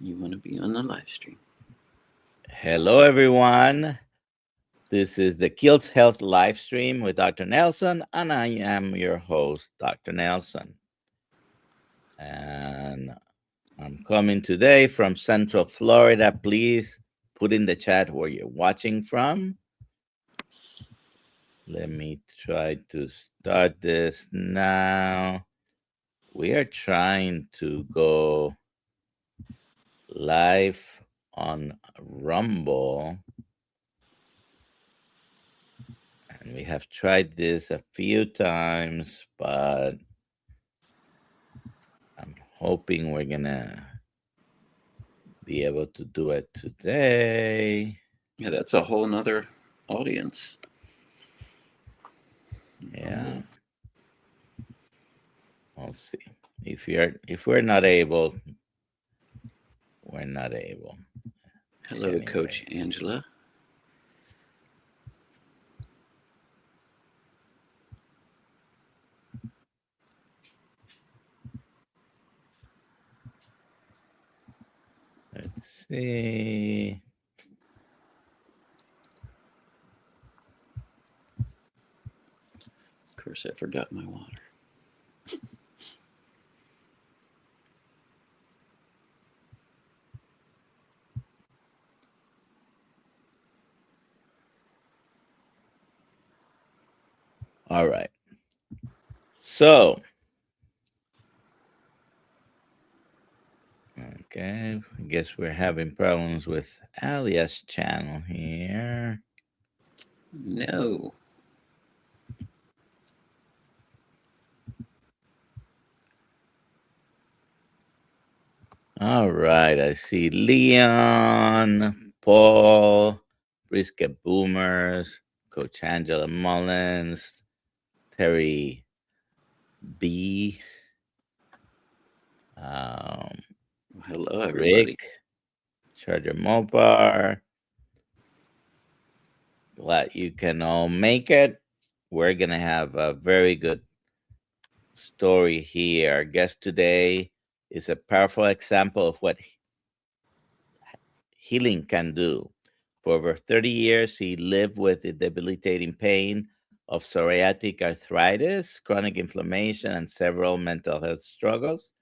You want to be on the live stream. Hello, everyone. This is the Kiltz Health live stream with Dr. Nelson, and I am your host, Dr. Nelson. And I'm coming today from Central Florida. Please put in the chat where you're watching from. Let me try to start this now. We are trying to go live on Rumble. And we have tried this a few times, but I'm hoping we're gonna be able to do it today. Yeah, that's a whole nother audience. Yeah. We'll see. If we're not able, we're not able. Hello, Anyway. Coach Angela. Let's see. Of course, I forgot my water. All right. So, okay, I guess we're having problems with Alia's channel here. No. All right, I see Leon, Paul, Brisket Boomers, Coach Angela Mullins, Terry B, Hello, everybody. Rick, Charger Mopar. Glad you can all make it. We're going to have a very good story here. Our guest today is a powerful example of what healing can do. For over 30 years, he lived with the debilitating pain of psoriatic arthritis, chronic inflammation, and several mental health struggles.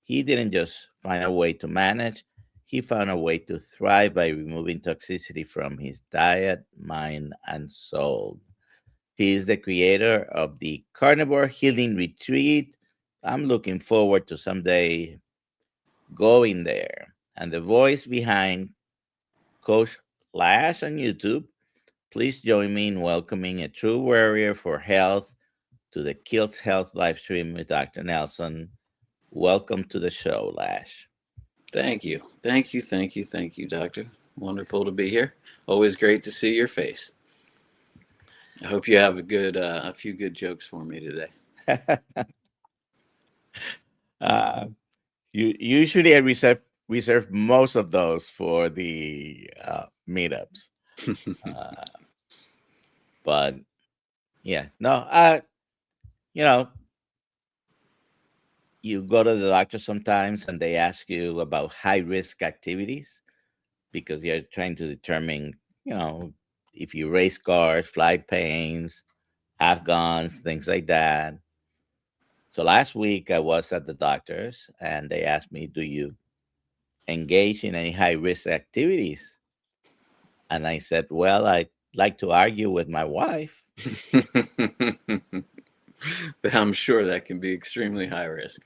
He didn't just find a way to manage, he found a way to thrive by removing toxicity from his diet, mind, and soul. He is the creator of the Carnivore Healing Retreat. I'm looking forward to someday going there. And the voice behind Coach LASH on YouTube. Please join me in welcoming a true warrior for health to the Kiltz Health live stream with Dr. Nelson. Welcome to the show, Lash. Thank you. Thank you, thank you, thank you, Doctor. Wonderful to be here. Always great to see your face. I hope you have a few good jokes for me today. Usually I reserve most of those for the meetups. But yeah, no, you know, you go to the doctor sometimes and they ask you about high risk activities because you're trying to determine, if you race cars, fly planes, have guns, things like that. So last week I was at the doctor's and they asked me, do you engage in any high risk activities? And I said, well, I like to argue with my wife. I'm sure that can be extremely high risk.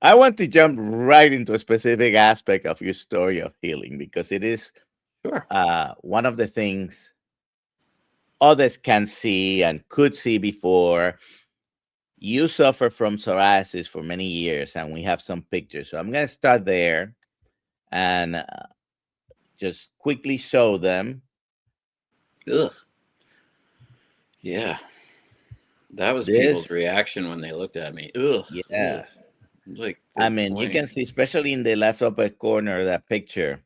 I want to jump right into a specific aspect of your story of healing because it is one of the things others can see and could see before. You suffer from psoriasis for many years, and we have some pictures. So I'm going to start there and just quickly show them. Ugh. Yeah. That was people's reaction when they looked at me. Ugh. Yeah. Ugh. Like, I mean, you can see, especially in the left upper corner of that picture,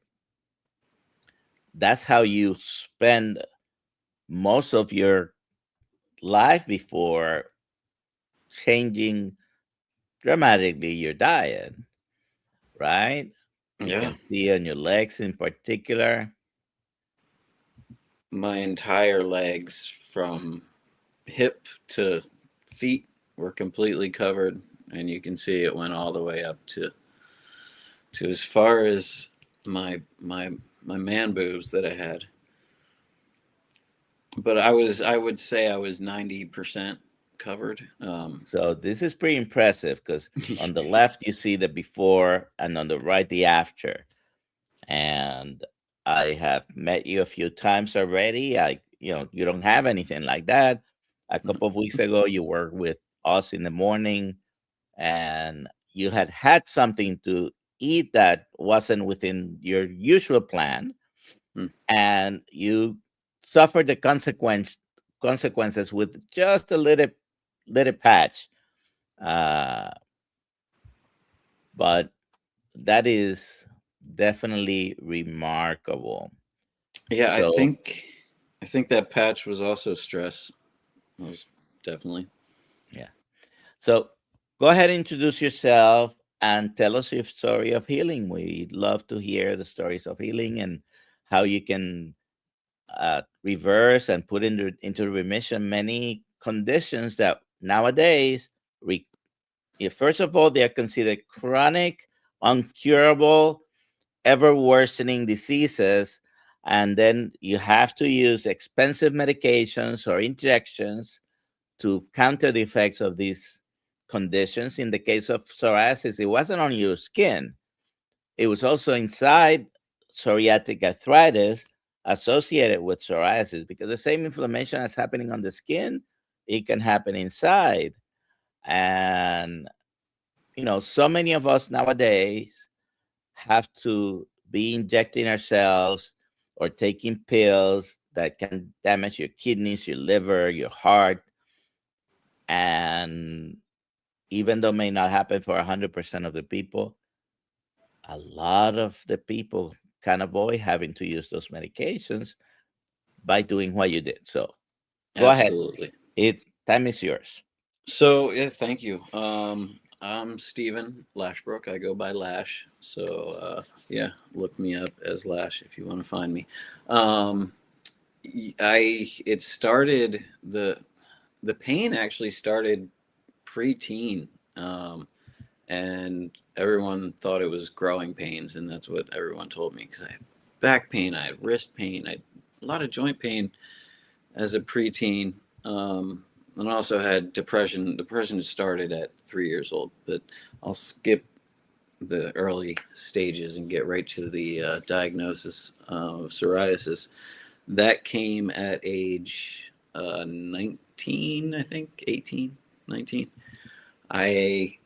that's how you spend most of your life before changing dramatically your diet, right? You Yeah. can see on your legs in particular. My entire legs from hip to feet were completely covered, and you can see it went all the way up to as far as my man boobs that I had. But I would say I was 90% covered. So this is pretty impressive because on the left you see the before and on the right the after. And I have met you a few times already. You don't have anything like that. A couple of weeks ago, you were with us in the morning, and you had something to eat that wasn't within your usual plan, and you suffered the consequences with just a little patch. Uh, but that is definitely remarkable. Yeah, So, I think that patch was also stress. Was definitely. yeah. So go ahead and introduce yourself and tell us your story of healing. We'd love to hear the stories of healing and how you can reverse and put into remission many conditions that nowadays, first of all, they are considered chronic, uncurable, ever worsening diseases. And then you have to use expensive medications or injections to counter the effects of these conditions. In the case of psoriasis, it wasn't on your skin, it was also inside psoriatic arthritis associated with psoriasis, because the same inflammation that's happening on the skin, it can happen inside. And, so many of us nowadays have to be injecting ourselves or taking pills that can damage your kidneys, your liver, your heart. And even though it may not happen for 100% of the people, a lot of the people can avoid having to use those medications by doing what you did. So go ahead. Absolutely. Time is yours. So yeah, thank you. I'm Stephen Lashbrook. I go by Lash. So yeah, look me up as Lash if you want to find me. Um, it started the pain actually started preteen, and everyone thought it was growing pains, and that's what everyone told me because I had back pain, I had wrist pain, I had a lot of joint pain as a preteen. And I also had depression. Depression started at 3 years old, but I'll skip the early stages and get right to the diagnosis of psoriasis. That came at age 19, I think, 18, 19. I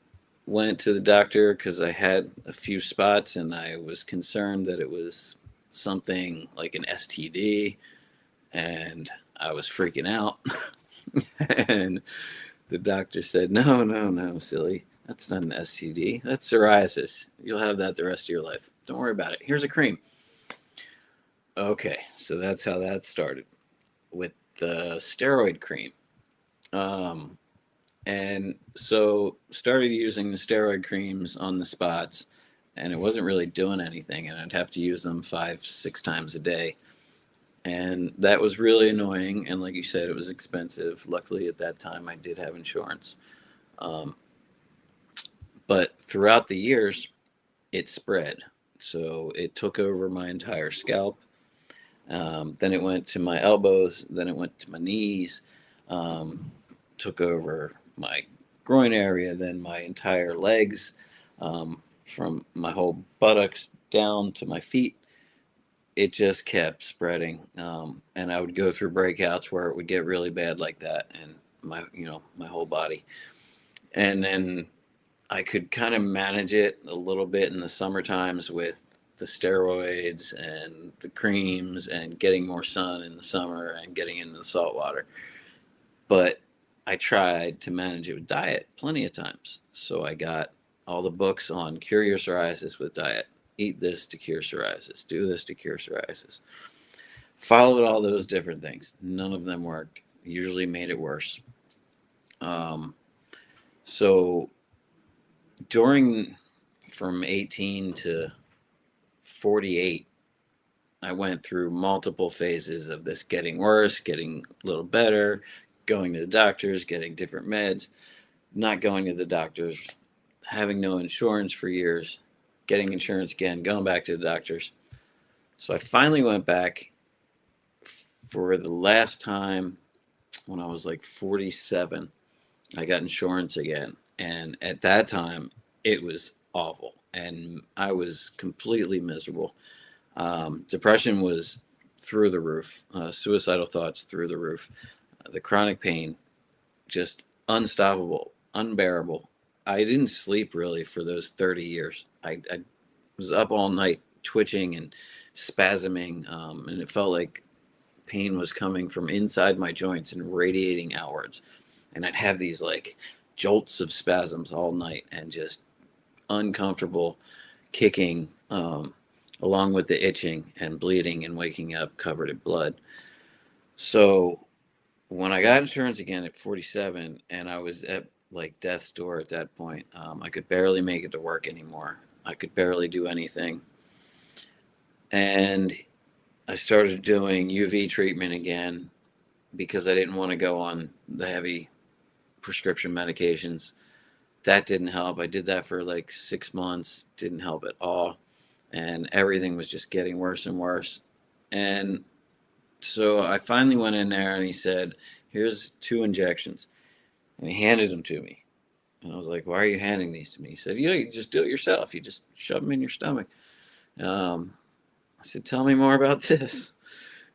went to the doctor because I had a few spots and I was concerned that it was something like an STD, and I was freaking out. And the doctor said, "No, no, no, silly. That's not an STD. That's psoriasis. You'll have that the rest of your life. Don't worry about it. Here's a cream." Okay, so that's how that started with the steroid cream. Um, and so started using the steroid creams on the spots, and it wasn't really doing anything, and I'd have to use them 5, 6 times a day. And that was really annoying. And like you said, it was expensive. Luckily, at that time, I did have insurance. Um, but throughout the years, it spread. So it took over my entire scalp. Then it went to my elbows. Then it went to my knees. Um, took over my groin area. Then my entire legs, from my whole buttocks down to my feet. It just kept spreading, and I would go through breakouts where it would get really bad like that, and my whole body. And then I could kind of manage it a little bit in the summer times with the steroids and the creams and getting more sun in the summer and getting into the salt water. But I tried to manage it with diet plenty of times. So I got all the books on cure your psoriasis with diet. Eat this to cure psoriasis. Do this to cure psoriasis. Followed all those different things. None of them worked. Usually made it worse. Um, so from 18 to 48, I went through multiple phases of this getting worse, getting a little better, going to the doctors, getting different meds, not going to the doctors, having no insurance for years, getting insurance again, going back to the doctors. So I finally went back for the last time when I was like 47. I got insurance again. And at that time, it was awful. And I was completely miserable. Depression was through the roof, suicidal thoughts through the roof, the chronic pain just unstoppable, unbearable. I didn't sleep really for those 30 years. I was up all night twitching and spasming, and it felt like pain was coming from inside my joints and radiating outwards. And I'd have these like jolts of spasms all night and just uncomfortable kicking, along with the itching and bleeding and waking up covered in blood. So when I got insurance again at 47 and I was at like death's door at that point, I could barely make it to work anymore. I could barely do anything. And I started doing UV treatment again because I didn't want to go on the heavy prescription medications. That didn't help. I did that for like 6 months, didn't help at all. And everything was just getting worse and worse. And so I finally went in there and he said, here's 2 injections. And he handed them to me. And I was like, why are you handing these to me? He said, yeah, you just do it yourself. You just shove them in your stomach. I said, tell me more about this.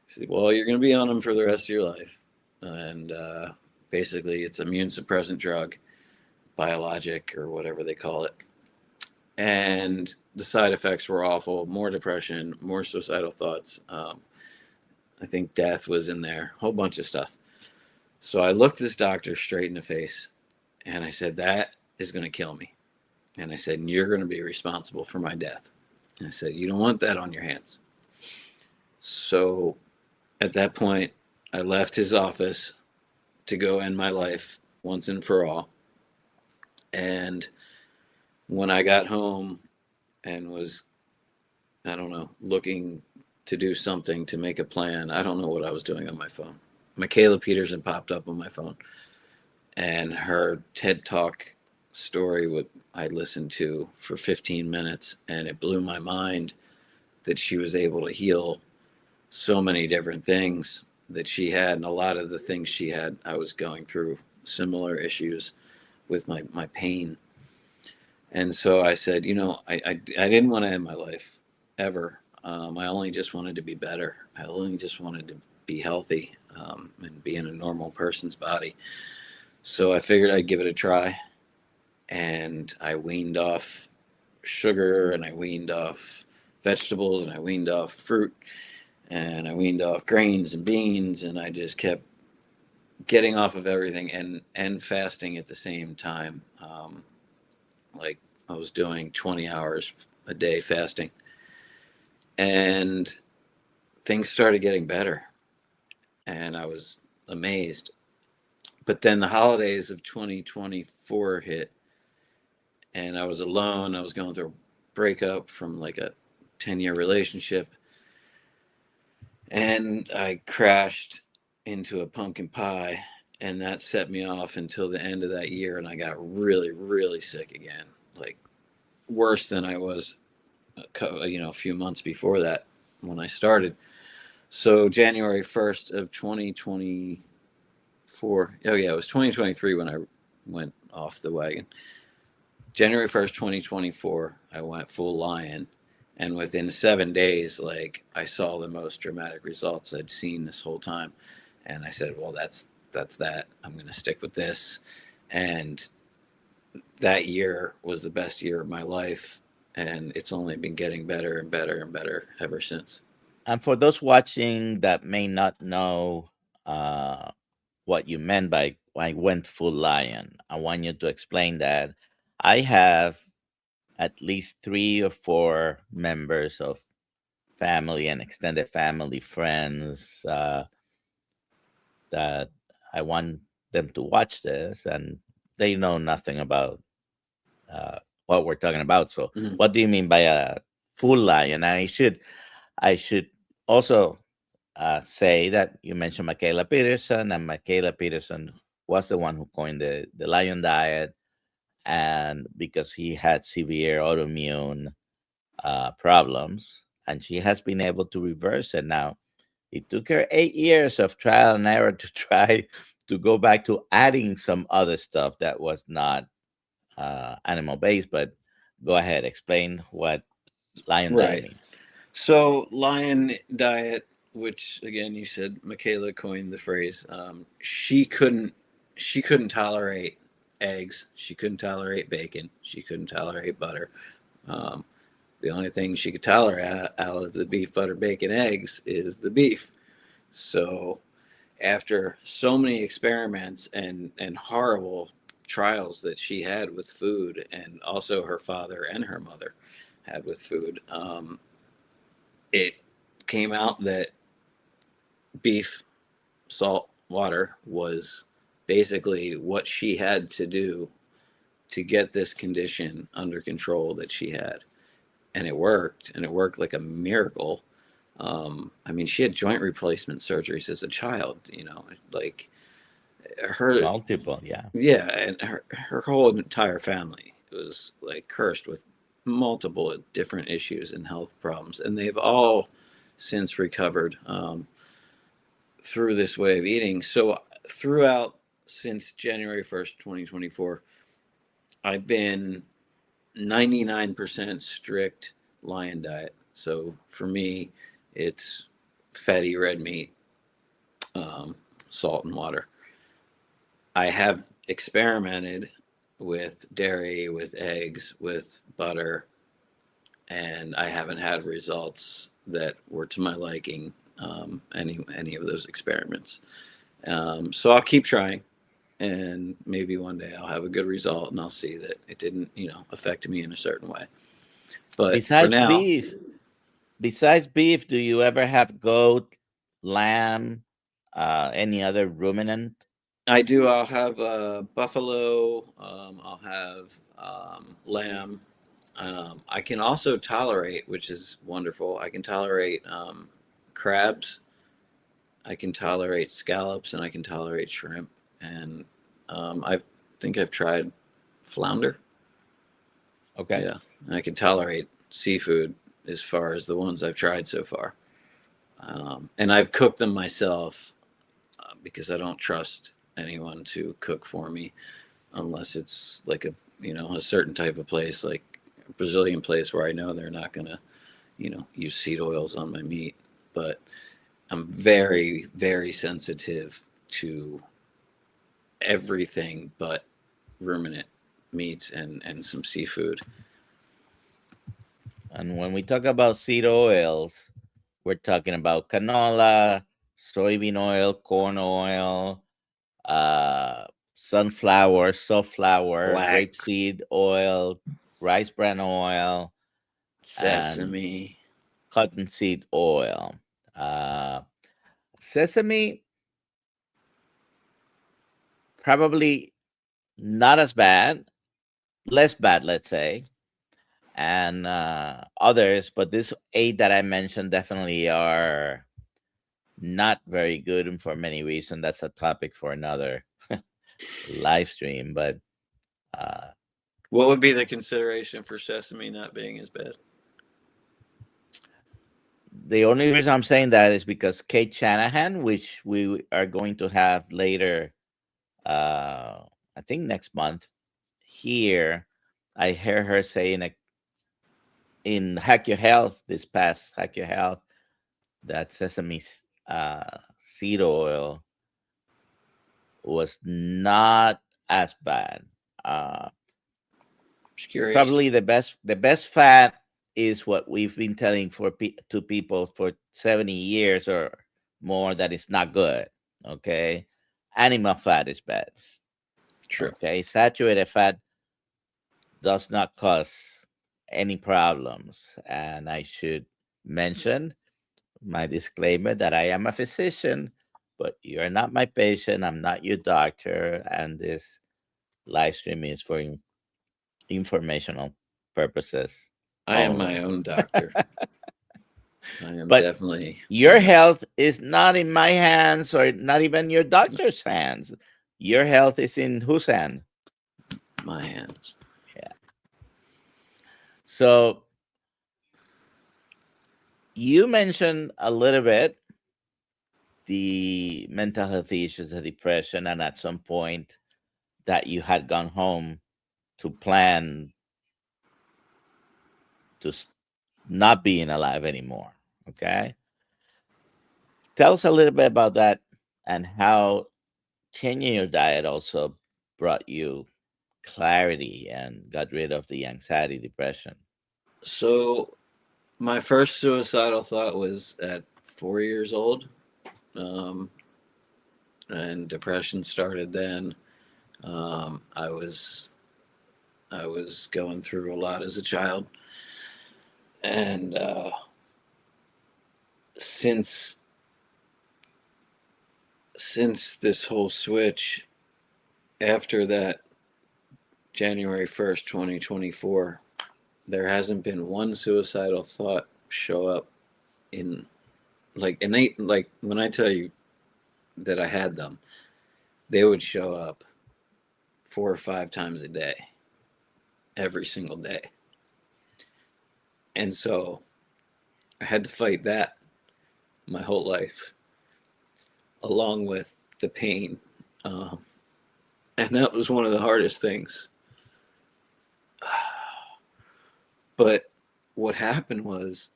He said, well, you're going to be on them for the rest of your life. And basically, it's immune suppressant drug, biologic or whatever they call it. And the side effects were awful. More depression, more suicidal thoughts. I think death was in there, a whole bunch of stuff. So I looked this doctor straight in the face and I said, that is going to kill me. And I said, you're going to be responsible for my death. And I said, you don't want that on your hands. So at that point, I left his office to go end my life once and for all. And when I got home and was, I don't know, looking to do something to make a plan, I don't know what I was doing on my phone. Michaela Peterson popped up on my phone, and her TED Talk story, what I listened to for 15 minutes, and it blew my mind that she was able to heal so many different things that she had. And a lot of the things she had, I was going through similar issues with my pain. And so I said, I didn't want to end my life ever. I only just wanted to be better. I only just wanted to be healthy, and be in a normal person's body. So I figured I'd give it a try. And I weaned off sugar, and I weaned off vegetables, and I weaned off fruit, and I weaned off grains and beans, and I just kept getting off of everything and fasting at the same time. Like I was doing 20 hours a day fasting, and things started getting better, and I was amazed. But then the holidays of 2024 hit, and I was alone. I was going through a breakup from like a 10-year relationship, and I crashed into a pumpkin pie, and that set me off until the end of that year. And I got really, really sick again, like worse than I was, a few months before that when I started. So January 1st of 2024, oh yeah, it was 2023 when I went off the wagon. January 1st, 2024, I went full lion. And within 7 days, like I saw the most dramatic results I'd seen this whole time. And I said, well, that's that. I'm going to stick with this. And that year was the best year of my life. And it's only been getting better and better and better ever since. And for those watching that may not know what you meant by I went full lion, I want you to explain that. I have at least 3 or 4 members of family and extended family friends that I want them to watch this, and they know nothing about what we're talking about. So, Mhm. what do you mean by a full lion? I should also say that you mentioned Michaela Peterson, and Michaela Peterson was the one who coined the lion diet, and because he had severe autoimmune problems, and she has been able to reverse it now. It took her 8 years of trial and error to try to go back to adding some other stuff that was not animal based. But go ahead, explain what lion diet Right. means. So lion diet, which again you said Michaela coined the phrase. She couldn't tolerate eggs. She couldn't tolerate bacon. She couldn't tolerate butter. Um, the only thing she could tolerate out of the beef, butter, bacon, eggs is the beef. So after so many experiments and horrible trials that she had with food, and also her father and her mother had with food, it came out that beef, salt, water was basically what she had to do to get this condition under control that she had. And it worked, and it worked like a miracle. I mean, she had joint replacement surgeries as a child, like her, Multiple, yeah. yeah, and her whole entire family was like cursed with multiple different issues and health problems, and they've all since recovered through this way of eating. So throughout since January 1st, 2024, I've been 99% strict lion diet. So for me, it's fatty red meat, salt and water. I have experimented with dairy, with eggs, with butter, and I haven't had results that were to my liking. Any of those experiments. So I'll keep trying, and maybe one day I'll have a good result, and I'll see that it didn't, affect me in a certain way. But for Besides now, beef, besides beef, do you ever have goat, lamb, any other ruminant? I do. I'll have buffalo. I'll have lamb. I can also tolerate, which is wonderful. I can tolerate crabs. I can tolerate scallops, and I can tolerate shrimp. And I think I've tried flounder. Okay. Yeah, and I can tolerate seafood as far as the ones I've tried so far. And I've cooked them myself because I don't trust anyone to cook for me unless it's like a certain type of place, like a Brazilian place where I know they're not gonna use seed oils on my meat. But I'm very, very sensitive to everything but ruminant meats and some seafood. And when we talk about seed oils, we're talking about canola, soybean oil, corn oil, sunflower, safflower, Black grapeseed oil, rice bran oil, and sesame. cottonseed oil. Uh, Sesame, probably not as bad, less bad, let's say, and others, but these 8 that I mentioned definitely are not very good, and for many reasons. That's a topic for another live stream. But uh, What would be the consideration for sesame not being as bad? the only reason I'm saying that is because Kate Shanahan, which we are going to have later, I think next month here, I heard her say in Hack Your Health, this past Hack Your Health, that sesame seed oil was not as bad. Just curious. Probably the best fat is what we've been telling to people for 70 years or more, that it's not good. Okay, animal fat is best. True. Okay, saturated fat does not cause any problems. And I should mention my disclaimer that I am a physician, but you are not my patient. I'm not your doctor, and this live stream is for informational purposes I am my only. own doctor. I am But definitely your health is not in my hands or not even your doctor's hands. Your health is in whose hand? my hands. Yeah. So you mentioned a little bit the mental health issues, the depression, and at some point that you had gone home to plan to not being alive anymore. Okay. Tell us a little bit about that and how changing your diet also brought you clarity and got rid of the anxiety, depression. So my first suicidal thought was at 4 years old, um, and depression started then. I was going through a lot as a child, and since this whole switch after that January 1st, 2024, there hasn't been one suicidal thought show up in and they like when I tell you that I had them, they would show up 4 or 5 times a day, every single day. And so I had to fight that my whole life, along with the pain. Um, and that was one of the hardest things. But what happened was,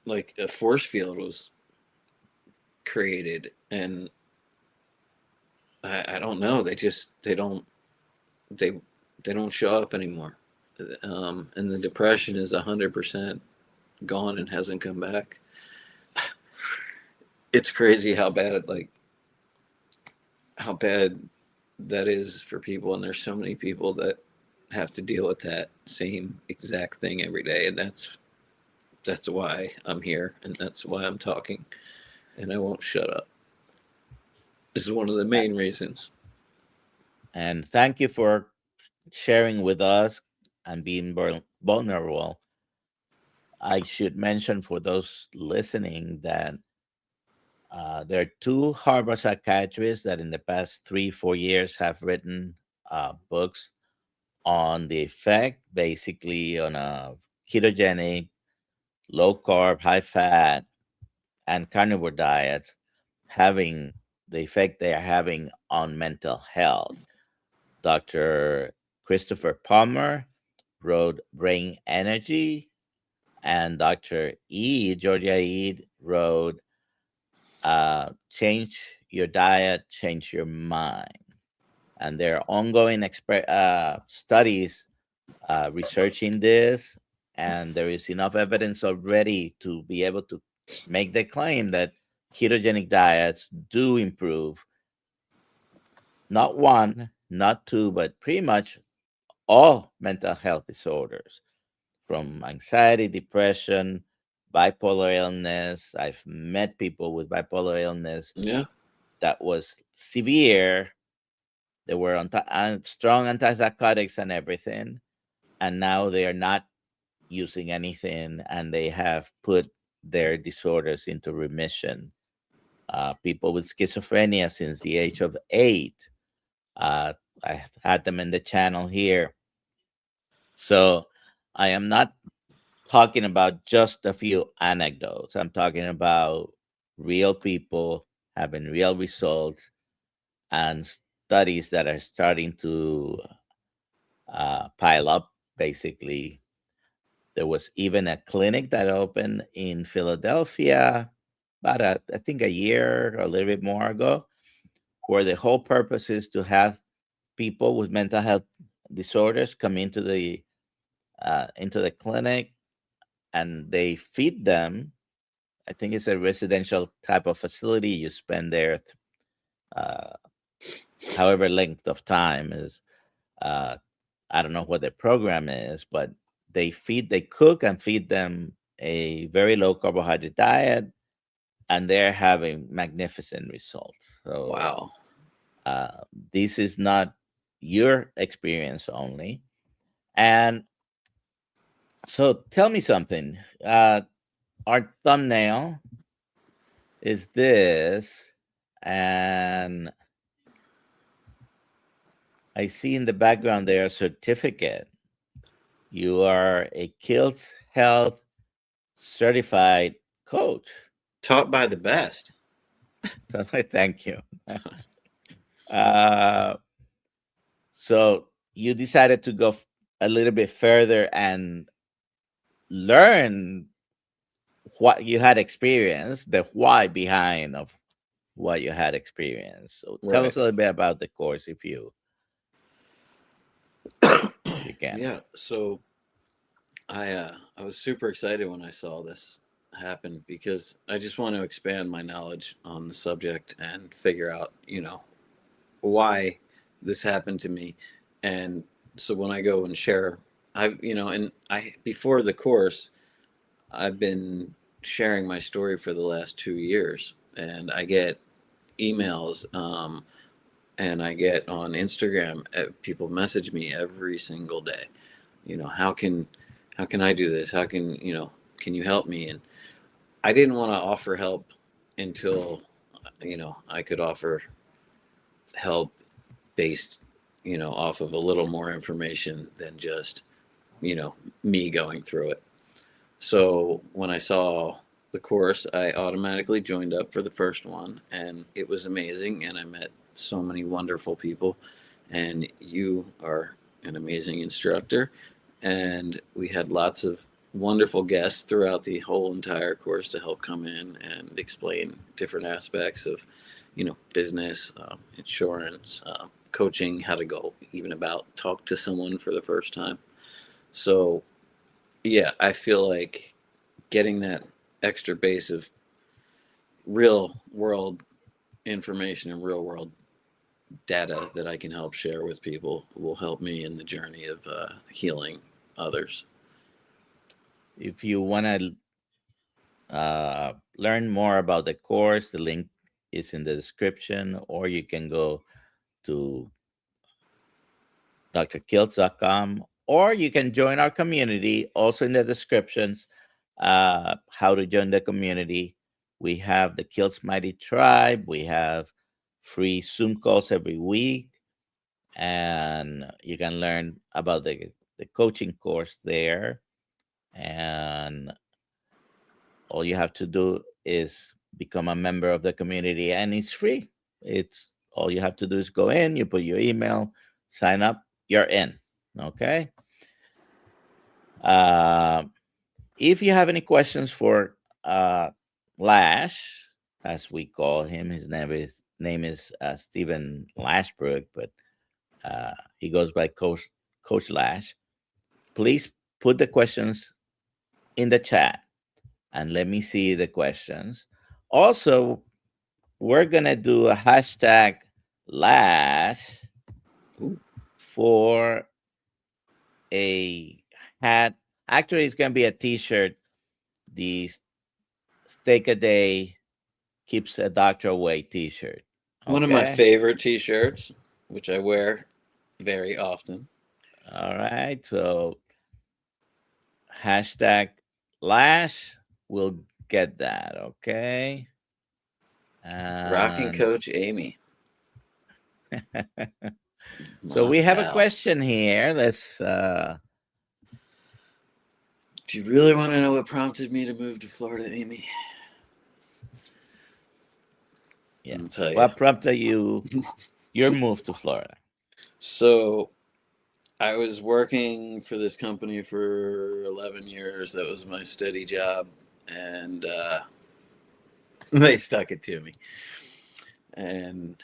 like a force field was created, and I don't know. They don't show up anymore. And the depression is 100% gone and hasn't come back. It's crazy how bad that is for people, and there's so many people that have to deal with that same exact thing every day, and that's why I'm here, and that's why I'm talking, and I won't shut up. This is one of the main reasons. And thank you for sharing with us and being vulnerable. I should mention for those listening that there are two Harvard psychiatrists that in the past 3-4 years have written books on the effect, basically on a ketogenic, low carb, high fat, and carnivore diets having the effect they are having on mental health. Dr. Christopher Palmer wrote Brain Energy, and Dr. Georgia Eid, wrote Change Your Diet, Change Your Mind. And there are ongoing studies researching this, and there is enough evidence already to be able to make the claim that ketogenic diets do improve not one, not two, but pretty much all mental health disorders, from anxiety, depression, bipolar illness. I've met people with bipolar illness Yeah. that was severe. They were on strong antipsychotics and everything, and now they are not using anything, and they have put their disorders into remission. People with schizophrenia since the age of 8. I've had them in the channel here. So I am not talking about just a few anecdotes. I'm talking about real people having real results and studies that are starting to pile up, basically. There was even a clinic that opened in Philadelphia about, I think, a year or a little bit more ago, where the whole purpose is to have people with mental health disorders come into the clinic, and they feed them. I think it's a residential type of facility. You spend there uh, however length of time is. Uh, I don't know what the program is, but they cook and feed them a very low carbohydrate diet, and they're having magnificent results. So Wow. uh, this is not your experience only. And so tell me something. Our thumbnail is this, and I see in the background there a certificate. You are a Kiltz Health certified coach. Taught by the best. So thank you. uh, so you decided to go a little bit further and learn what you had experienced, the why behind of what you had experienced. So tell us Right. a little bit about the course, if you can. Yeah. So I was super excited when I saw this happen because I just want to expand my knowledge on the subject and figure out, why this happened to me. And so when I go and share, and I before the course, I've been sharing my story for the last 2 years, and I get emails, and I get on Instagram, people message me every single day. How can I do this? Can you help me? And I didn't want to offer help until I could offer help based off of a little more information than just me going through it. So when I saw the course, I automatically joined up for the first one, and it was amazing. And I met so many wonderful people, and you are an amazing instructor. And we had lots of wonderful guests throughout the whole entire course to help come in and explain different aspects of, business, insurance, coaching, how to go even about talk to someone for the first time. So yeah, I feel like getting that extra base of real world information and real world data that I can help share with people will help me in the journey of healing others. If you want to learn more about the course, the link is in the description, or you can go to DrKiltz.com, or you can join our community, also in the descriptions. How to join the community. We have the Kiltz Mighty Tribe. We have free Zoom calls every week, and you can learn about the coaching course there. And all you have to do is become a member of the community, and it's free. It's all you have to do is go in, you put your email, sign up, you're in. Okay. Uh, if you have any questions for Lash, as we call him, his name is Stephen Lashbrook, but he goes by Coach Lash. Please put the questions in the chat and let me see the questions. Also, we're gonna do a hashtag Lash Ooh. for a hat. Actually, it's gonna be a T-shirt. The Steak a Day keeps a doctor away T-shirt. One of my Okay. favorite T-shirts, which I wear very often. All right. So hashtag Lash will get that. Okay. Rocking And Coach Amy. so My we have a pal. question here. Let's Do you really want to know what prompted me to move to Florida, Amy? yeah. I'll tell you. What prompted your move to Florida? So I was working for this company for 11 years. That was my steady job. And they stuck it to me. And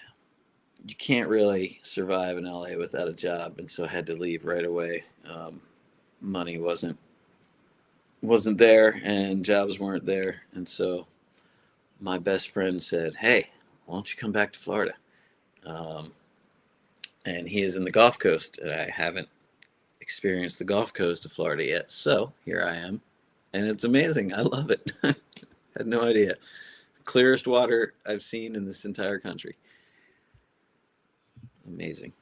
you can't really survive in LA without a job. And so I had to leave right away. Money wasn't there and jobs weren't there. And so my best friend said, "Hey, why don't you come back to Florida?" Um, and he is in the Gulf Coast, and I haven't experienced the Gulf Coast of Florida yet. So here I am, and it's amazing. I love it. Had no idea. Clearest water I've seen in this entire country. Amazing.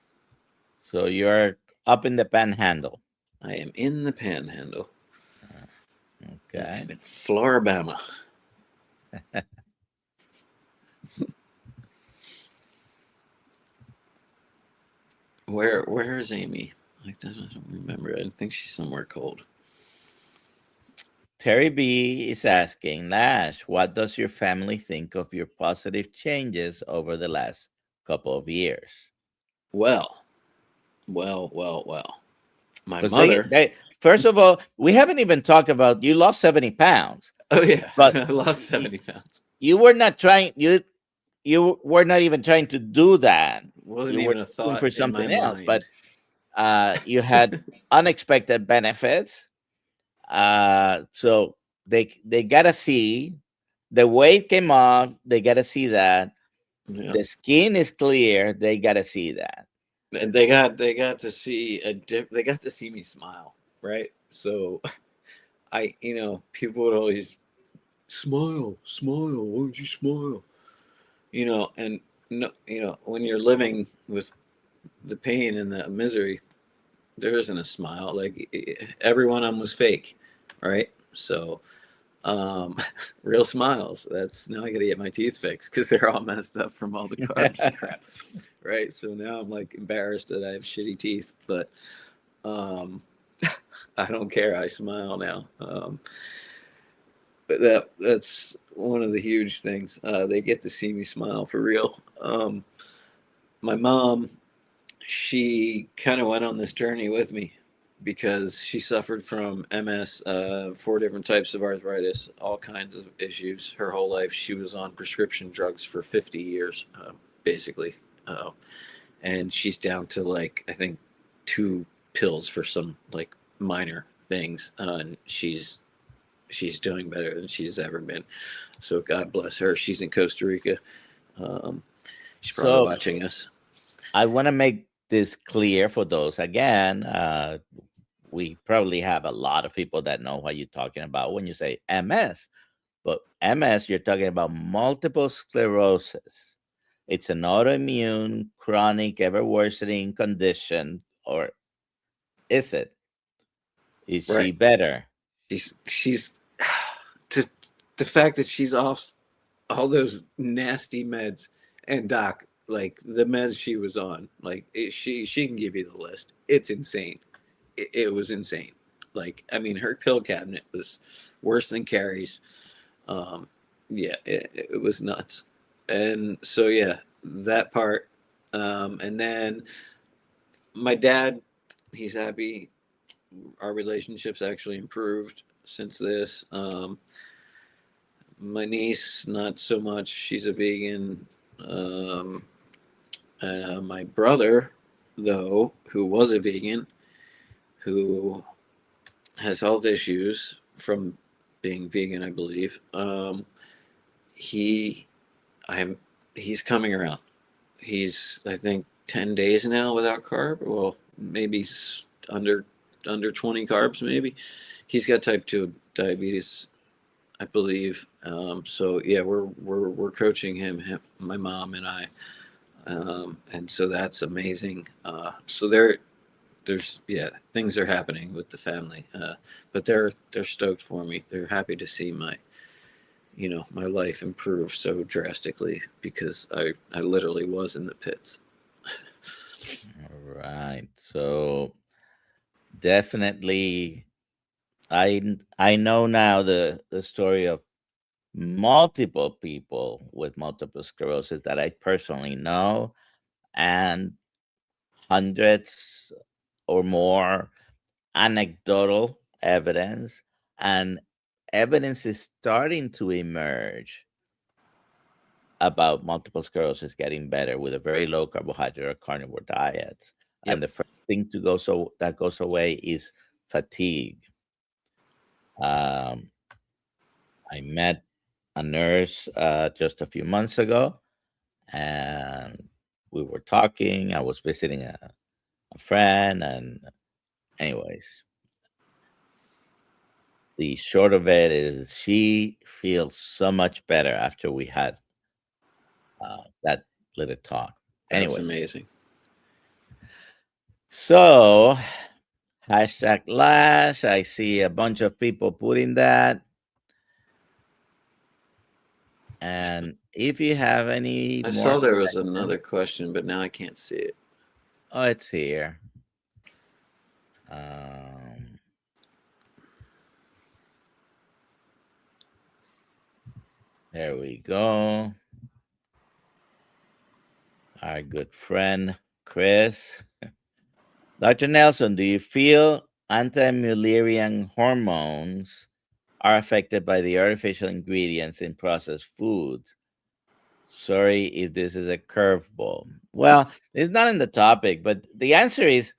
So you're up in the panhandle. I am in the Panhandle. Okay. I'm in Floribama. Where is Amy? I don't remember. I think she's somewhere cold. Terry B is asking, Lash, what does your family think of your positive changes over the last couple of years? Well. My Because mother. they first of all, we haven't even talked about you lost 70 pounds, Oh yeah, but I lost 70 pounds. you were not trying you were not even trying to do that. Wasn't You were even a looking thought for in my something else, but mind. you had unexpected benefits. So they gotta see the weight came off. They gotta see that Yeah. the skin is clear. They gotta see that. And they got to see they got to see me smile, right? So people would always smile, smile. Why don't you smile? And no, when you're living with the pain and the misery, there isn't a smile. Like every one of them was fake, right? So, um, real smiles. That's now I got to get my teeth fixed because they're all messed up from all the carbs and crap, right? So now I'm like embarrassed that I have shitty teeth, but um, I don't care. I smile now. But that's one of the huge things. They get to see me smile for real. My mom, she kind of went on this journey with me because she suffered from MS, 4 different types of arthritis, all kinds of issues. Her whole life, she was on prescription drugs for 50 years, basically. Uh, and she's down to like, I think, 2 pills for some like minor things. And she's doing better than she's ever been. So God bless her. She's in Costa Rica. Um, she's probably So watching us. I want to make this clear for those. Again, we probably have a lot of people that know what you're talking about when you say MS. But MS, you're talking about multiple sclerosis. It's an autoimmune, chronic, ever worsening condition, or is it? Is she Right. better? She's to, the fact that she's off all those nasty meds, and doc, like the meds she was on, like she can give you the list. It's insane. It was insane. Like I mean, her pill cabinet was worse than Carrie's. Um, yeah, it was nuts. And so yeah, that part. And then my dad, he's happy. Our relationship's actually improved since this. My niece, not so much. She's a vegan. Um, my brother, though, who was a vegan, who has health issues from being vegan, I believe. He, I'm, he's coming around. He's, I think, 10 days now without carb. Well, maybe under 20 carbs, maybe. He's got type 2 diabetes, I believe. So yeah, we're coaching him, my mom and I, and so that's amazing. So there's yeah, things are happening with the family, but they're stoked for me. They're happy to see my life improve so drastically because I literally was in the pits. All right. So definitely I know now the story of multiple people with multiple sclerosis that I personally know, and hundreds or more anecdotal evidence, and evidence is starting to emerge about multiple sclerosis getting better with a very low carbohydrate or carnivore diet. And Yep. the first thing that goes away is fatigue. Um, I met a nurse just a few months ago, and we were talking. I was visiting a friend, and anyways, the short of it is she feels so much better after we had that little talk. That's Anyway, amazing. So, hashtag LASH. I see a bunch of people putting that. And if you have any I more saw there was questions, another question, but now I can't see it. oh, it's here. Um, there we go. Our good friend, Chris. Dr. Nelson, do you feel anti-Mullerian hormones are affected by the artificial ingredients in processed foods? Sorry if this is a curveball. Well, it's not in the topic, but the answer is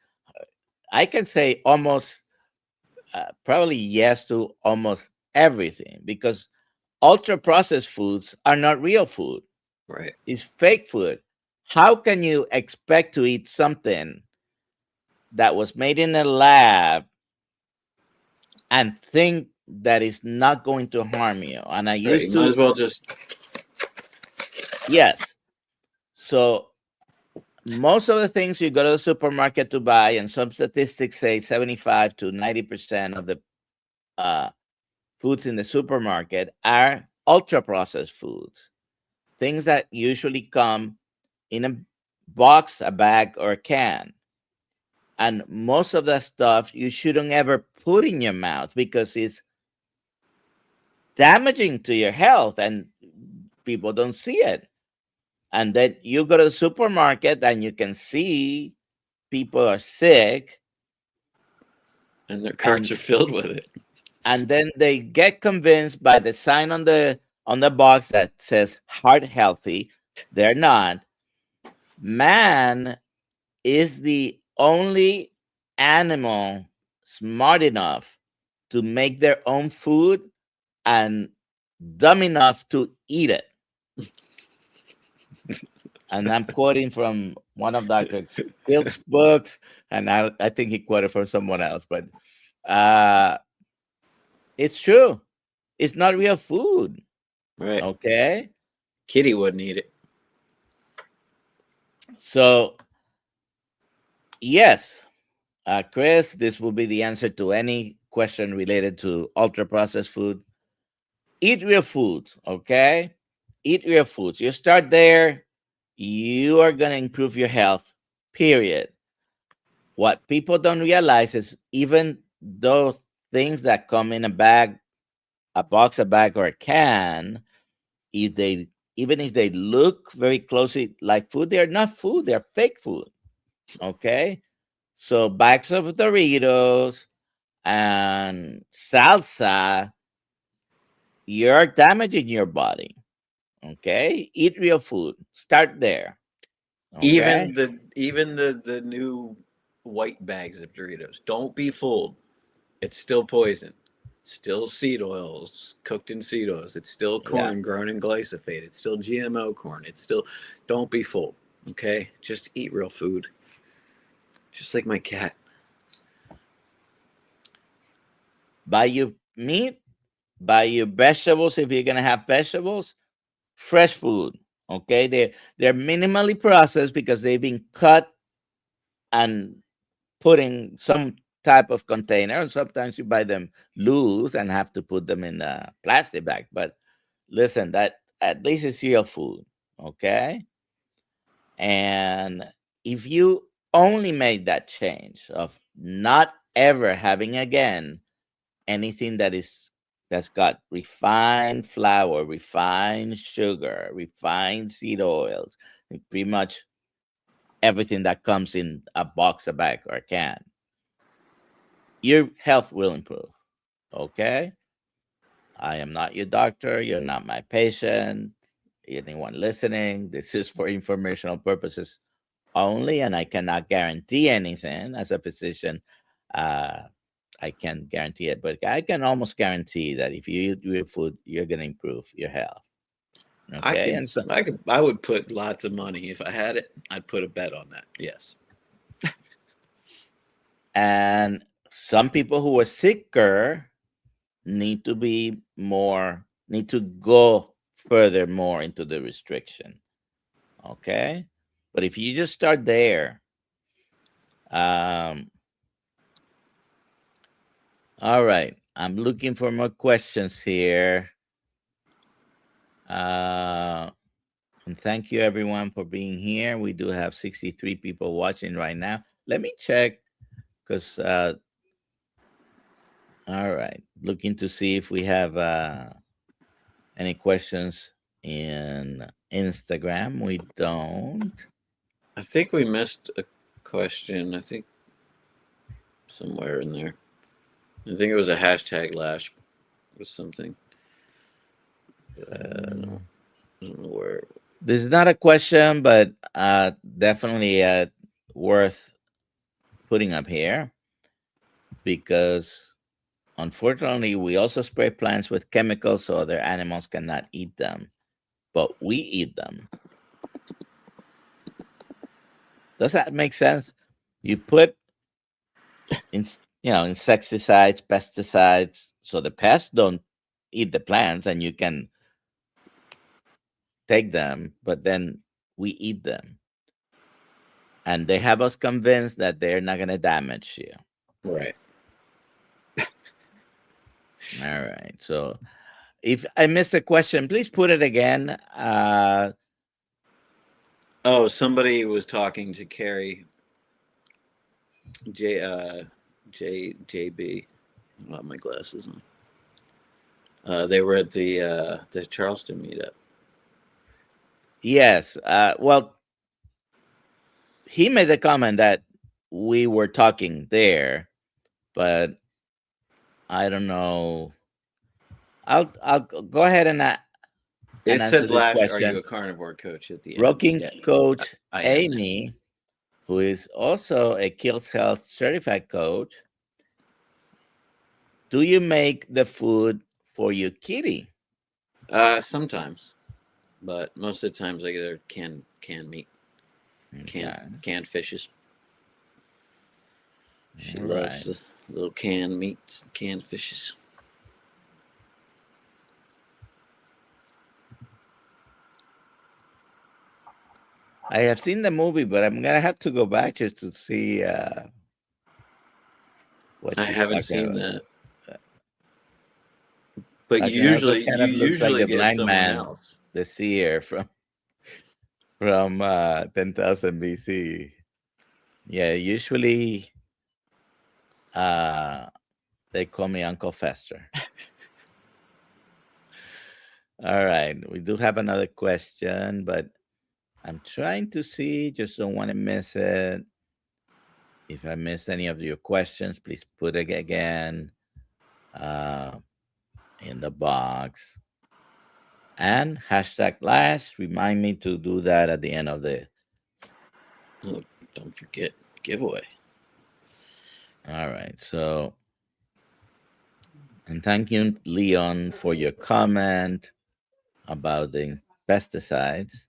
I can say almost probably yes to almost everything because ultra processed foods are not real food. Right. It's fake food. How can you expect to eat something that was made in a lab and think that it's not going to harm you? And I Right. You used might to, as well just. yes. So most of the things you go to the supermarket to buy, and some statistics say 75 to 90% of the uh, foods in the supermarket are ultra processed foods, things that usually come in a box, a bag, or a can. And most of that stuff you shouldn't ever put in your mouth because it's damaging to your health and people don't see it. And then you go to the supermarket and you can see people are sick And their carts and are filled with it. then they get convinced by the sign on the box that says heart healthy. They're not. Man is the only animal smart enough to make their own food and dumb enough to eat it. And I'm quoting from one of Dr. Kiltz's books, and I think he quoted from someone else, but uh, it's true. It's not real food. Right. Okay. Kitty wouldn't eat it. So, yes, Chris, this will be the answer to any question related to ultra processed food. Eat real foods. Okay. Eat real foods. You start there, you are going to improve your health, period. What people don't realize is even those things that come in a bag, a box, a bag, or a can, if they even if they look very closely like food, they're not food, they're fake food. Okay. So bags of Doritos and salsa, you're damaging your body. Okay. Eat real food. Start there. Okay. Even the new white bags of Doritos. Don't be fooled. It's still poison. It's still seed oils cooked in seed oils. It's still Yeah. corn grown in glyphosate. It's still GMO corn. It's still. Don't be fooled. Okay, just eat real food. Just like my cat. Buy your meat, buy your vegetables if you're gonna have vegetables, fresh food. Okay, they're minimally processed because they've been cut and put in some type of container. And sometimes you buy them loose and have to put them in a plastic bag. But listen, that at least it's real food. Okay, and if you only made that change of not ever having again anything that's got refined flour, refined sugar, refined seed oils, and pretty much everything that comes in a box, a bag, or a can, your health will improve. Okay? I am not your doctor. You're not my patient. Anyone listening, this is for informational purposes only, and I cannot guarantee anything as a physician. Uh, I can't guarantee it, but I can almost guarantee that if you eat real food, you're going to improve your health. I Okay. could, And so, I could, I would put lots of money if I had it. I'd put a bet on that. Yes. and some people who are sicker need to be more, need to go further more into the restriction. Okay. But if you just start there, All right. I'm looking for more questions here. And thank you everyone for being here. We do have 63 people watching right now. Let me check because all right. Looking to see if we have any questions in Instagram. We don't. I think we missed a question. I think somewhere in there. I think it was a hashtag lash was something. I don't know where. This is not a question, but definitely worth putting up here because unfortunately we also spray plants with chemicals so other animals cannot eat them, but we eat them. Does that make sense? You put insecticides, pesticides, so the pests don't eat the plants and you can take them, but then we eat them. And they have us convinced that they're not going to damage you. Right. All right. So if I missed a question, please put it again. Oh, somebody was talking to Carrie JB. I don't have my glasses on. They were at the Charleston meetup. Yes. Well, he made the comment that we were talking there, but I don't know. I'll go ahead and It answer said, this "Lash, question. are you a carnivore coach?" At the end. Rocking Yeah, coach I am. Amy, who is also a Kiltz Health certified coach. Do you make the food for your kitty? Sometimes, but most of the times I get her canned meat, canned fishes. She loves the little canned meats, canned fishes. I have seen the movie, but I'm gonna have to go back just to see what I she's haven't talking seen about. that. But I you can also usually kind of looks like the get blind someone man, else. the seer from 10,000 BC. Yeah, usually they call me Uncle Fester. All right, we do have another question, but I'm trying to see, just don't want to miss it. If I missed any of your questions, please put it again in the box. And hashtag LASH, remind me to do that at the end of the... Oh, don't forget giveaway. All right, so... And thank you, Leon, for your comment about the pesticides.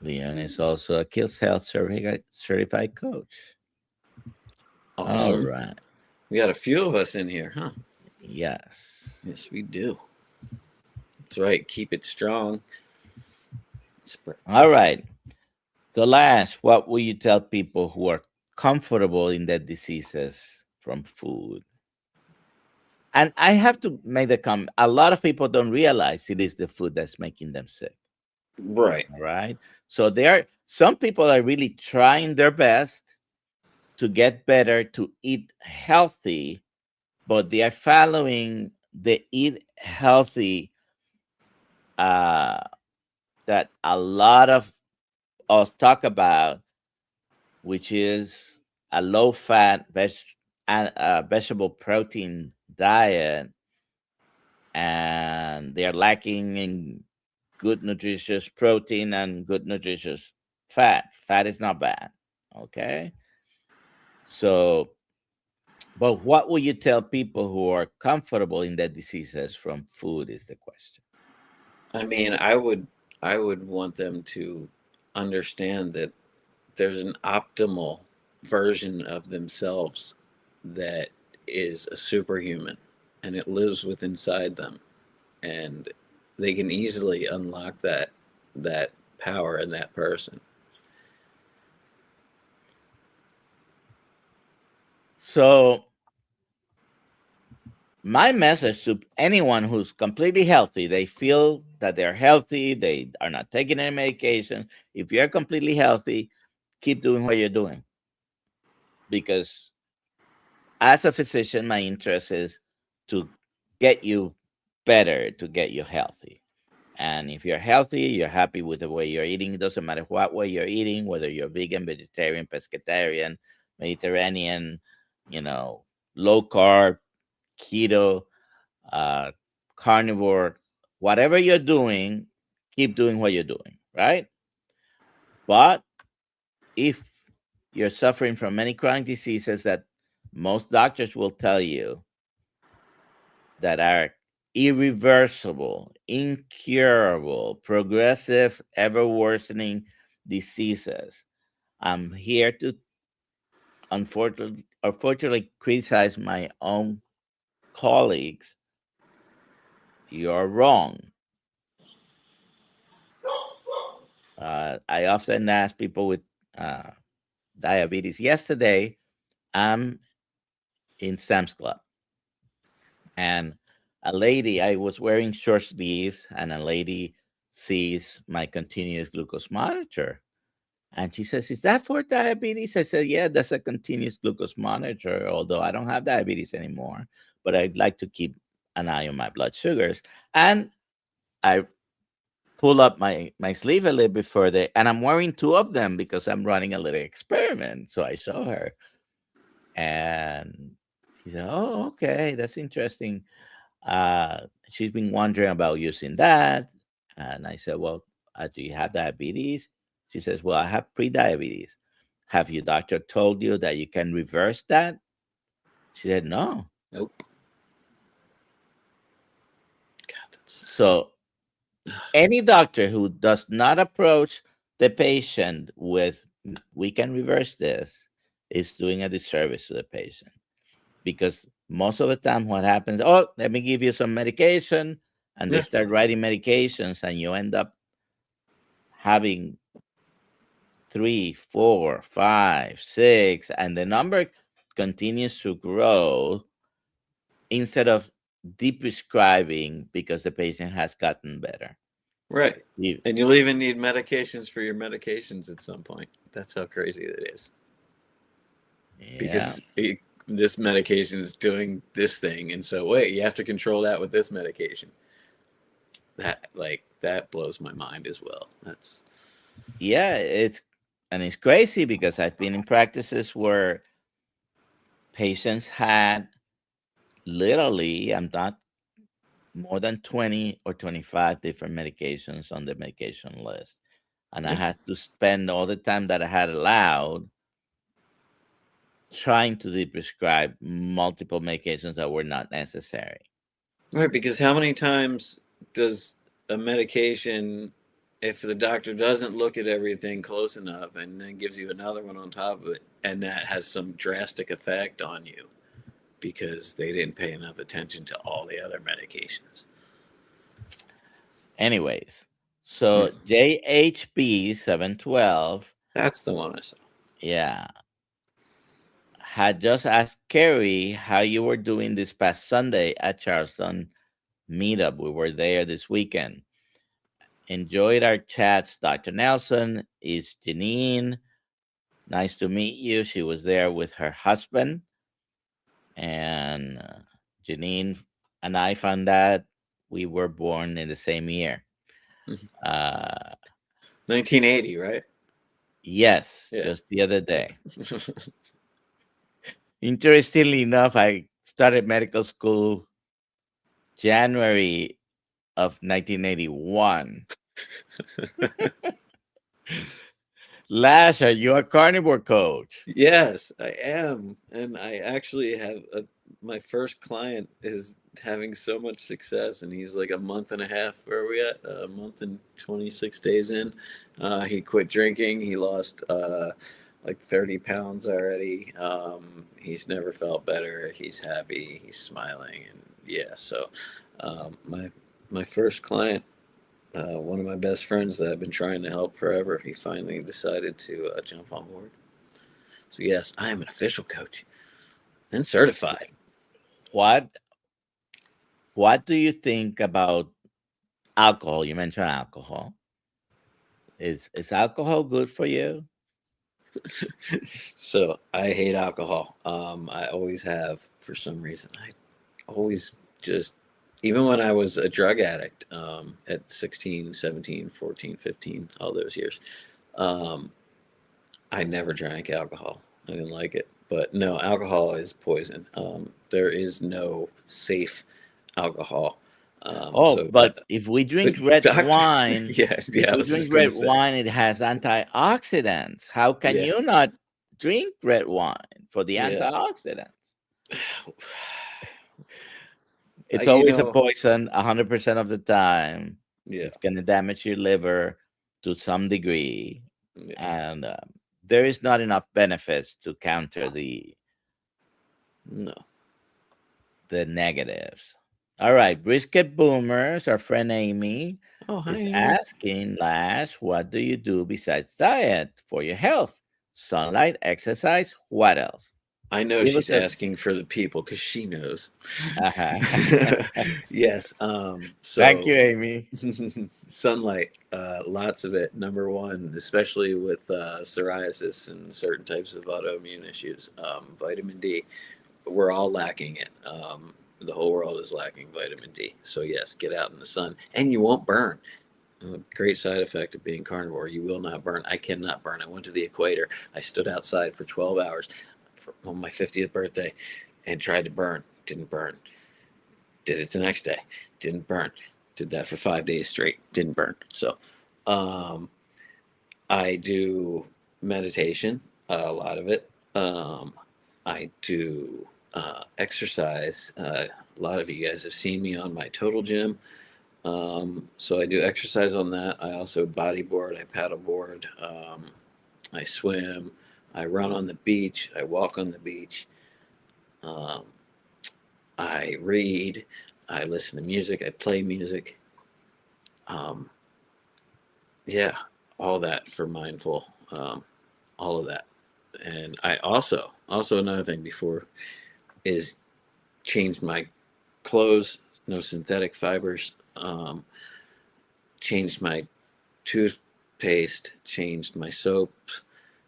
Leon is also a Kiltz Health certified coach. Awesome. All right. We got a few of us in here, huh? Yes. Yes, we do. That's right. Keep it strong. All right. So, Lash, what will you tell people who are comfortable in their diseases from food? And I have to make the comment, a lot of people don't realize it is the food that's making them sick. Right. All right. So some people are really trying their best to get better, to eat healthy, but they are following the eat healthy that a lot of us talk about, which is a low-fat vegetable protein diet, and they are lacking in good nutritious protein and good nutritious fat. Fat is not bad, okay? So, but what would you tell people who are comfortable in their diseases from food is the question. I mean, I would want them to understand that there's an optimal version of themselves that is a superhuman and it lives within inside them, and they can easily unlock that power in that person. So my message to anyone who's completely healthy, they feel that they're healthy, they are not taking any medication. If you're completely healthy, keep doing what you're doing. Because as a physician, my interest is to get you better, to get you healthy. And if you're healthy, you're happy with the way you're eating. It doesn't matter what way you're eating, whether you're vegan, vegetarian, pescatarian, Mediterranean, low carb, keto, uh, carnivore, whatever you're doing, keep doing what you're doing, right? But if you're suffering from many chronic diseases that most doctors will tell you that are irreversible, incurable, progressive, ever worsening diseases, I'm here to unfortunately criticize my own colleagues. You're wrong. I often ask people with diabetes. Yesterday, I'm in Sam's Club, and I was wearing short sleeves, and a lady sees my continuous glucose monitor. And she says, "Is that for diabetes?" I said, "Yeah, that's a continuous glucose monitor, although I don't have diabetes anymore, but I'd like to keep an eye on my blood sugars." And I pull up my sleeve a little bit further, and I'm wearing two of them because I'm running a little experiment. So I show her, and she said, "Oh, okay, that's interesting." She's been wondering about using that, and I said, "Well, do you have diabetes?" She says, "Well, I have pre-diabetes. Have your doctor told you that you can reverse that?" She said, "No." Nope. God, that's So any doctor who does not approach the patient with "we can reverse this" is doing a disservice to the patient, because most of the time what happens, "Oh, let me give you some medication," and they yeah. start writing medications, and you end up having 3, 4, 5, 6, and the number continues to grow instead of deprescribing because the patient has gotten better. Right. You- And you'll even need medications for your medications at some point. That's how crazy it is. Yeah. Because this medication is doing this thing, and so wait, you have to control that with this medication. That blows my mind as well. That's Yeah, it's crazy because I've been in practices where patients had literally, I'm not, more than 20 or 25 different medications on the medication list. And I yeah. had to spend all the time that I had allowed trying to prescribe multiple medications that were not necessary. Right, because how many times does a medication, if the doctor doesn't look at everything close enough and then gives you another one on top of it, and that has some drastic effect on you because they didn't pay enough attention to all the other medications? Anyways, so JHB 712, That's the one I saw. yeah, had just asked Carrie how you were doing this past Sunday at Charleston meetup. We were there this weekend. Enjoyed our chats. Dr. Nelson is Janine. Nice to meet you. She was there with her husband. And Janine and I found out we were born in the same year. Uh, 1980, right? yes, Yeah. just the other day. Interestingly enough, I started medical school January of 1981. Lash, are you a carnivore coach? Yes, I am, and I actually have my first client is having so much success, and he's like a month and a half. Where are we at? A month and 26 days in. He quit drinking. He lost like 30 pounds already. He's never felt better. He's happy. He's smiling, and yeah. So, my first client, one of my best friends that I've been trying to help forever, he finally decided to jump on board. So yes, I am an official coach. and certified. What do you think about alcohol? You mentioned alcohol. Is alcohol good for you? So I hate alcohol. I always have for some reason. I always just, even when I was a drug addict at 16, 17, 14, 15, all those years, um, I never drank alcohol. I didn't like it. But no, alcohol is poison. There is no safe alcohol. Oh, So, but if we but drink red doctor, wine, yes, if yeah, I we was drink just going to red say, wine, it has antioxidants. How can yeah, you not drink red wine for the yeah. antioxidants? It's You always a know, poison 100% of the time. yeah, It's going to damage your liver to some degree. yeah, And there is not enough benefits to counter no. the negatives. All right, brisket boomers, our friend Amy Oh, hi, is Amy. asking, Lash, what do you do besides diet for your health? Sunlight, exercise, what else? I know Give she's us a asking for the people because she knows. uh Yes. Thank you, So Amy. sunlight, lots of it. Number one, especially with psoriasis and certain types of autoimmune issues. Vitamin D, we're all lacking it. The whole world is lacking vitamin D. So yes, get out in the sun, and you won't burn. A great side effect of being carnivore, you will not burn. I cannot burn. I went to the equator. I stood outside for 12 hours on my 50th birthday and tried to burn. Didn't burn. Did it the next day. Didn't burn. Did that for 5 days straight. Didn't burn. So um, I do meditation, a lot of it. I do exercise. A lot of you guys have seen me on my Total Gym. So I do exercise on that. I also bodyboard, I paddleboard, I swim, I run on the beach, I walk on the beach, um, I read, I listen to music, I play music. Um, yeah, all that for mindful, all of that. And I also another thing before is change my clothes, no synthetic fibers, changed my toothpaste, changed my soap,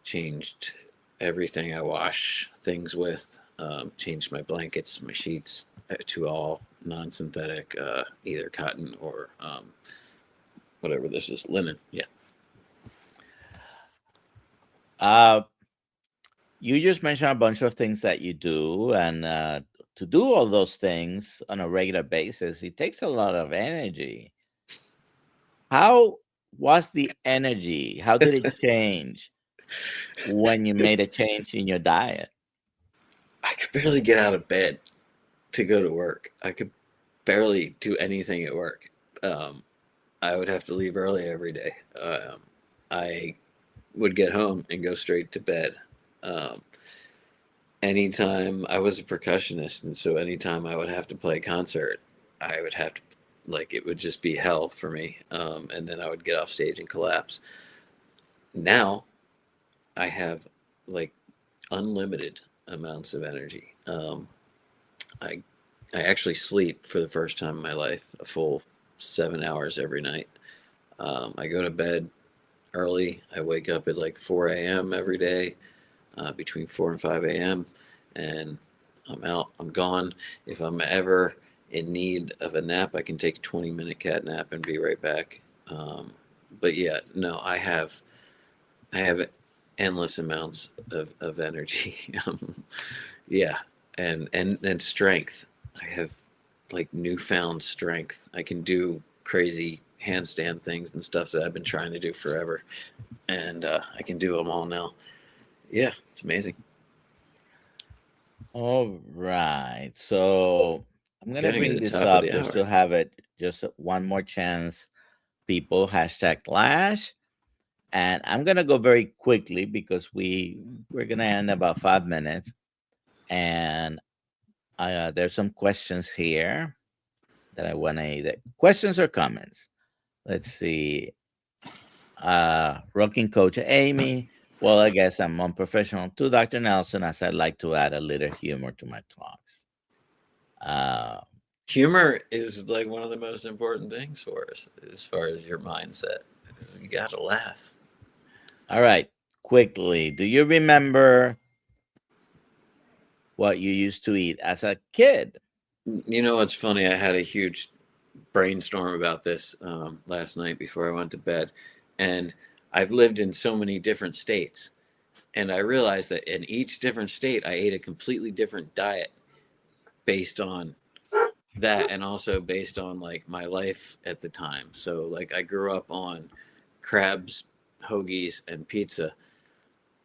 changed everything I wash things with, changed my blankets, my sheets to all non synthetic, either cotton or whatever this is, linen. Yeah. Uh, you just mentioned a bunch of things that you do, and to do all those things on a regular basis, it takes a lot of energy. How was the energy? How did it change when you made a change in your diet? I could barely get out of bed to go to work. I could barely do anything at work. Um, I would have to leave early every day. I would get home and go straight to bed. Um, Anytime I was a percussionist, and so anytime I would have to play a concert, I would have to, like, it would just be hell for me. And then I would get off stage and collapse. Now I have like unlimited amounts of energy. I I actually sleep for the first time in my life a full 7 hours every night. I go to bed early. I wake up at like 4 a.m. every day, between 4 and 5 a.m. And I'm out. I'm gone. If I'm ever in need of a nap, I can take a 20-minute cat nap and be right back. But yeah, no, I have endless amounts of energy. Yeah, and strength. I have like newfound strength. I can do crazy handstand things and stuff that I've been trying to do forever, and I can do them all now. Yeah, it's amazing. All right. So I'm gonna Getting to bring the this top of up the just hour. to have it just one more chance, people. Hashtag Lash. And I'm gonna go very quickly because we're gonna end about 5 minutes. And there's some questions here that I want to either questions or comments. Let's see. Rocking coach Amy, Well, I guess I'm unprofessional too, Dr. Nelson, as I like to add a little humor to my talks. Humor is like one of the most important things for us as far as your mindset. You got to laugh. All right, quickly, do you remember what you used to eat as a kid? You know what's funny? I had a huge brainstorm about this last night before I went to bed, and I've lived in so many different states, and I realized that in each different state, I ate a completely different diet based on that, and also based on like my life at the time. So like I grew up on crabs, hoagies, and pizza.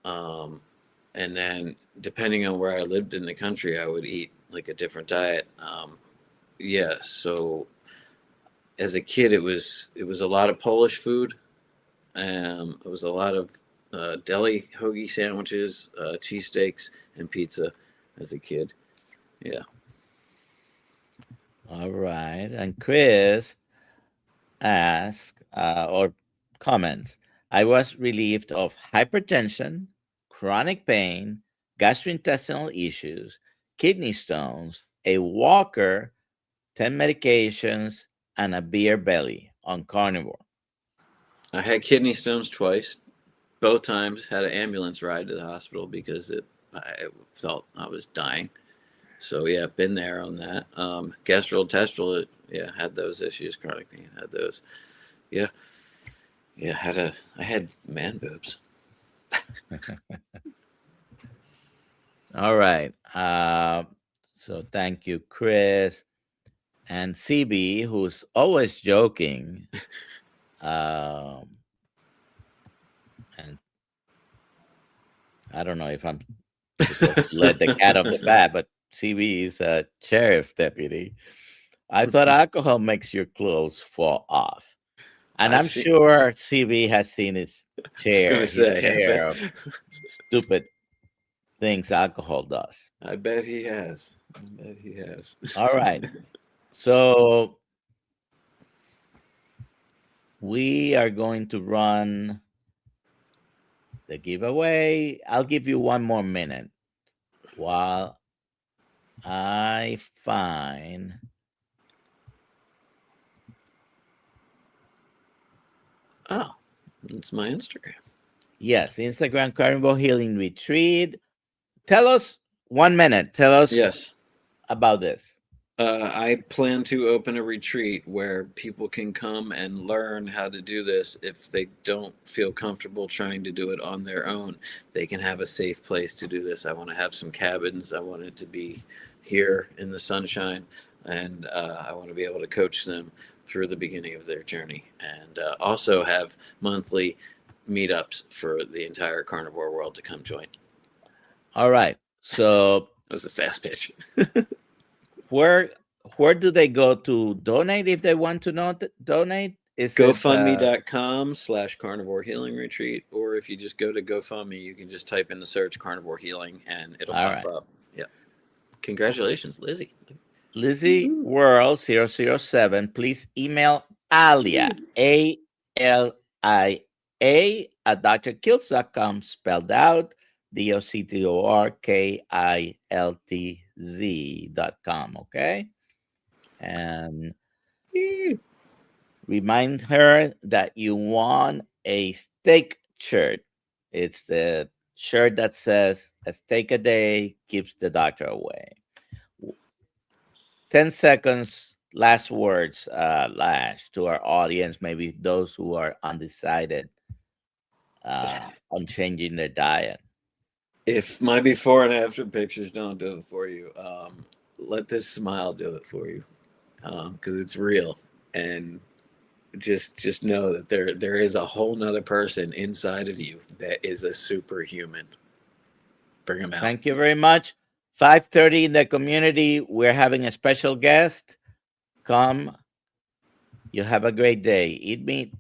And then depending on where I lived in the country, I would eat like a different diet. Yeah, so as a kid, it was a lot of Polish food. It was a lot of deli hoagie sandwiches, cheesesteaks, and pizza as a kid. Yeah. All right. And Chris asks or comments, I was relieved of hypertension, chronic pain, gastrointestinal issues, kidney stones, a walker, 10 medications, and a beer belly on carnivore. I had kidney stones twice. Both times had an ambulance ride to the hospital because I felt I was dying. So yeah, been there on that. Gastrointestinal, yeah, had those issues. Chronic pain, had those. Yeah, yeah, I had man boobs. All right. So thank you, Chris. And CB, who's always joking. And I don't know if I'm supposed to let the cat off the bag, but CB is a sheriff deputy. I thought alcohol makes your clothes fall off. And I'm sure CB has seen his share of stupid things alcohol does. I bet he has. All right. So we are going to run the giveaway. I'll give you one more minute while I find. Oh, it's my Instagram. Yes, Instagram Carnivore Healing Retreat. Tell us 1 minute. Tell us about this. I plan to open a retreat where people can come and learn how to do this. If they don't feel comfortable trying to do it on their own, they can have a safe place to do this. I want to have some cabins. I want it to be here in the sunshine, and I want to be able to coach them through the beginning of their journey, and also have monthly meetups for the entire carnivore world to come join. All right. So that was a fast pitch. Where do they go to donate if they want to donate? Is GoFundMe.com/carnivore healing retreat, or if you just go to GoFundMe, you can just type in the search carnivore healing and it'll pop up. Yeah. Congratulations, Lizzie. Lizzie World 007. Please email Alia, ALIA at DoctorKiltz.com, spelled out DoctorKiltz.com. Okay. And remind her that you want a steak shirt. It's the shirt that says a steak a day keeps the doctor away. 10 seconds, last words, Lash, to our audience, maybe those who are undecided on changing their diet. If my before and after pictures don't do it for you, let this smile do it for you, because it's real. And just know that there is a whole nother person inside of you that is a superhuman. Bring them out. Thank you very much. 5:30 in the community. We're having a special guest. Come. You have a great day. Eat meat.